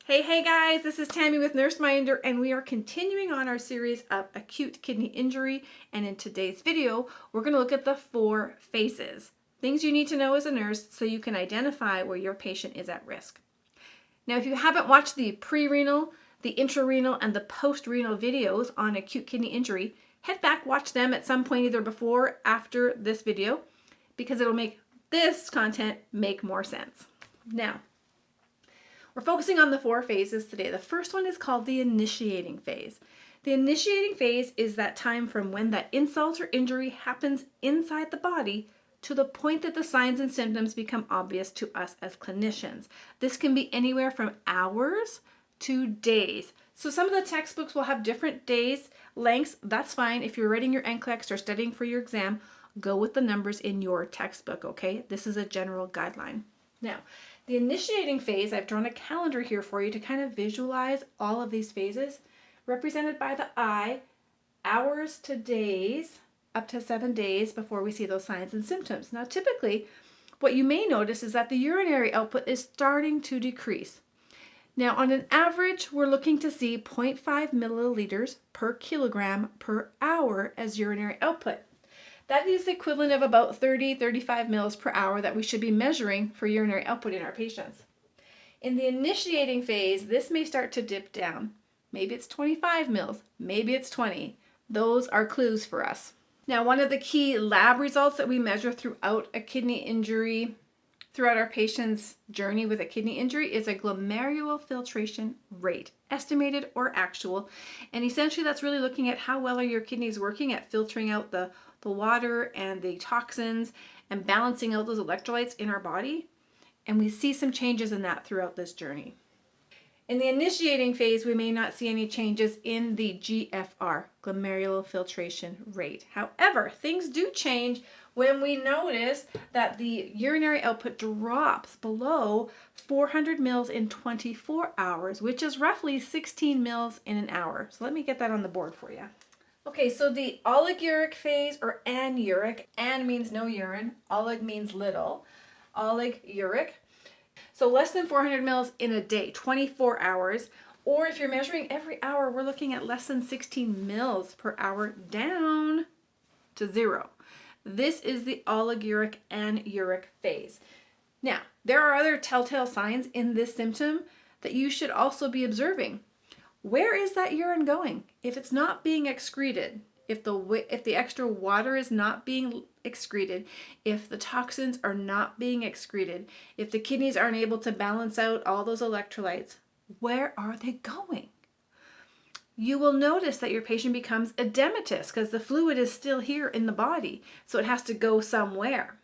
Hey guys, this is Tammy with NurseMinder, and we are continuing on our series of acute kidney injury. And in today's video, we're going to look at the 4 phases. Things you need to know as a nurse so you can identify where your patient is at risk. Now, if you haven't watched the pre-renal, the intrarenal, and the post-renal videos on acute kidney injury, head back, watch them at some point either before or after this video, because it'll make this content make more sense. Now, we're focusing on the 4 phases today. The first one is called the initiating phase. The initiating phase is that time from when that insult or injury happens inside the body to the point that the signs and symptoms become obvious to us as clinicians. This can be anywhere from hours to days. So some of the textbooks will have different days, lengths. That's fine. If you're writing your NCLEX or studying for your exam, go with the numbers in your textbook, okay? This is a general guideline. Now, the initiating phase, I've drawn a calendar here for you to kind of visualize all of these phases, represented by the eye, hours to days, up to 7 days before we see those signs and symptoms. Now, typically, what you may notice is that the urinary output is starting to decrease. Now, on an average, we're looking to see 0.5 milliliters per kilogram per hour as urinary output. That is the equivalent of about 30-35 mils per hour that we should be measuring for urinary output in our patients. In the initiating phase, this may start to dip down. Maybe it's 25 mils, maybe it's 20. Those are clues for us. Now, one of the key lab results that we measure throughout a kidney injury, throughout our patient's journey with a kidney injury, is a glomerular filtration rate, estimated or actual. And essentially that's really looking at how well are your kidneys working at filtering out the water and the toxins and balancing out those electrolytes in our body. And we see some changes in that throughout this journey. In the initiating phase, we may not see any changes in the GFR, glomerular filtration rate. However, things do change when we notice that the urinary output drops below 400 mils in 24 hours, which is roughly 16 mils in an hour. So let me get that on the board for you. Okay, so the oliguric phase, or anuric, an means no urine, olig means little, oliguric. So less than 400 mils in a day, 24 hours, or if you're measuring every hour, we're looking at less than 16 mils per hour down to 0. This is the oliguric anuric phase. Now, there are other telltale signs in this symptom that you should also be observing. Where is that urine going? If it's not being excreted, if the extra water is not being excreted, if the toxins are not being excreted, if the kidneys aren't able to balance out all those electrolytes, where are they going? You will notice that your patient becomes edematous because the fluid is still here in the body, so it has to go somewhere.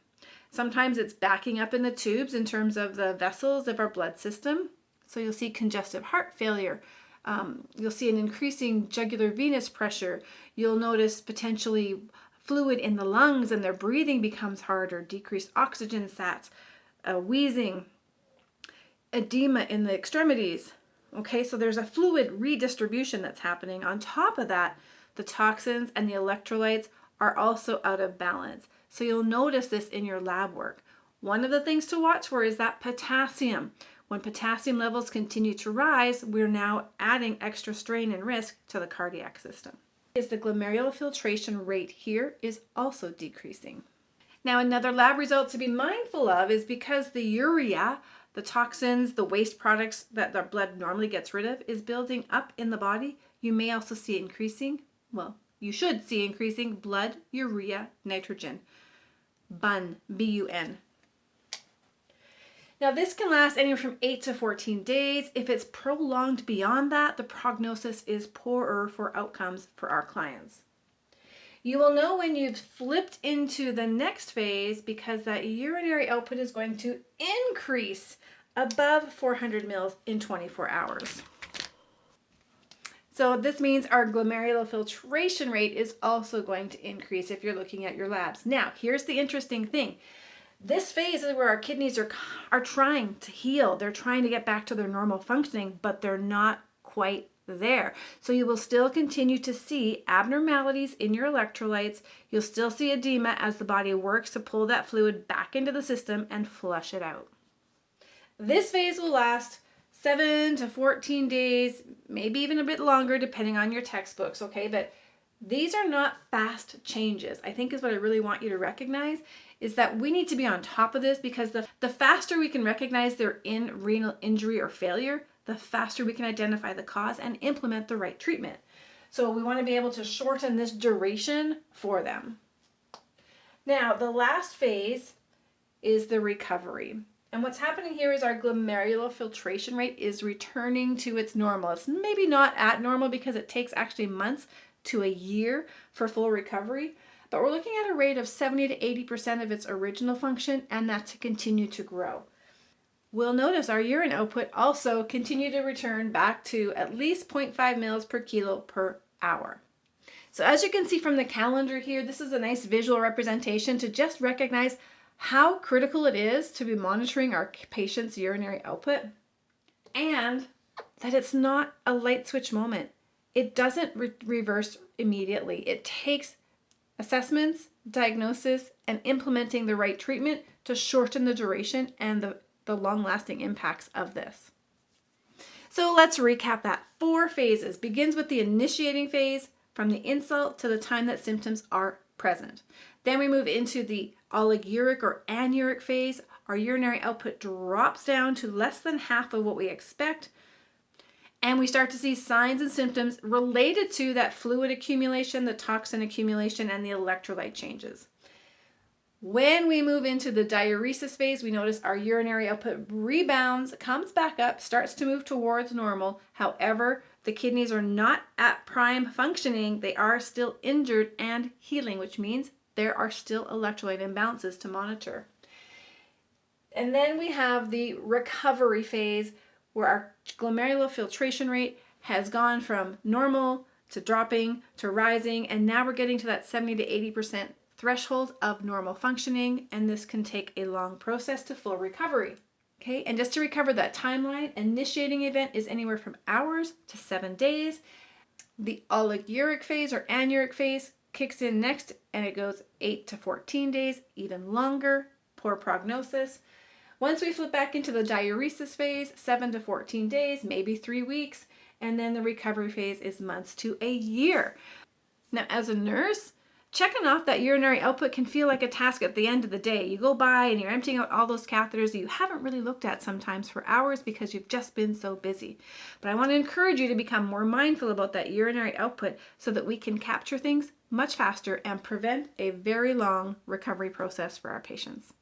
Sometimes it's backing up in the tubes in terms of the vessels of our blood system, so you'll see congestive heart failure. You'll see an increasing jugular venous pressure. You'll notice potentially fluid in the lungs and their breathing becomes harder, decreased oxygen sats, wheezing, edema in the extremities. Okay, so there's a fluid redistribution that's happening. On top of that, the toxins and the electrolytes are also out of balance. So you'll notice this in your lab work. One of the things to watch for is that potassium. When potassium levels continue to rise, we're now adding extra strain and risk to the cardiac system. The glomerular filtration rate here is also decreasing. Now, another lab result to be mindful of is because the urea, the toxins, the waste products that the blood normally gets rid of, is building up in the body, you may also see you should see increasing blood urea nitrogen, BUN, B-U-N. Now, this can last anywhere from 8 to 14 days. If it's prolonged beyond that, the prognosis is poorer for outcomes for our clients. You will know when you've flipped into the next phase because that urinary output is going to increase above 400 mils in 24 hours. So this means our glomerular filtration rate is also going to increase if you're looking at your labs. Now, here's the interesting thing. This phase is where our kidneys are trying to heal. They're trying to get back to their normal functioning, but they're not quite there. So you will still continue to see abnormalities in your electrolytes. You'll still see edema as the body works to pull that fluid back into the system and flush it out. This phase will last 7 to 14 days, maybe even a bit longer depending on your textbooks, okay? But these are not fast changes. I think is what I really want you to recognize is that we need to be on top of this, because the faster we can recognize they're in renal injury or failure, the faster we can identify the cause and implement the right treatment. So we want to be able to shorten this duration for them. Now, the last phase is the recovery. And what's happening here is our glomerular filtration rate is returning to its normal. It's maybe not at normal because it takes actually months to a year for full recovery, but we're looking at a rate of 70 to 80% of its original function, and that to continue to grow. We'll notice our urine output also continue to return back to at least 0.5 mils per kilo per hour. So as you can see from the calendar here, this is a nice visual representation to just recognize how critical it is to be monitoring our patient's urinary output, and that it's not a light switch moment. It doesn't reverse immediately. It takes assessments, diagnosis, and implementing the right treatment to shorten the duration and the long-lasting impacts of this. So let's recap that. 4 phases. Begins with the initiating phase, from the insult to the time that symptoms are present. Then we move into the oliguric or anuric phase. Our urinary output drops down to less than half of what we expect, and we start to see signs and symptoms related to that fluid accumulation, the toxin accumulation, and the electrolyte changes. When we move into the diuresis phase, we notice our urinary output rebounds, comes back up, starts to move towards normal. However, the kidneys are not at prime functioning. They are still injured and healing, which means there are still electrolyte imbalances to monitor. And then we have the recovery phase, where our glomerular filtration rate has gone from normal to dropping to rising, and now we're getting to that 70 to 80% threshold of normal functioning, and this can take a long process to full recovery. Okay, and just to recover that timeline, initiating event is anywhere from hours to 7 days. The oliguric phase or anuric phase kicks in next, and it goes 8 to 14 days, even longer, poor prognosis. Once we flip back into the diuresis phase, 7 to 14 days, maybe 3 weeks, and then the recovery phase is months to a year. Now, as a nurse, checking off that urinary output can feel like a task at the end of the day. You go by and you're emptying out all those catheters that you haven't really looked at sometimes for hours because you've just been so busy. But I want to encourage you to become more mindful about that urinary output so that we can capture things much faster and prevent a very long recovery process for our patients.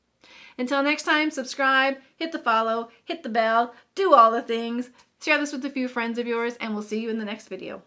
Until next time, subscribe, hit the follow, hit the bell, do all the things, share this with a few friends of yours, and we'll see you in the next video.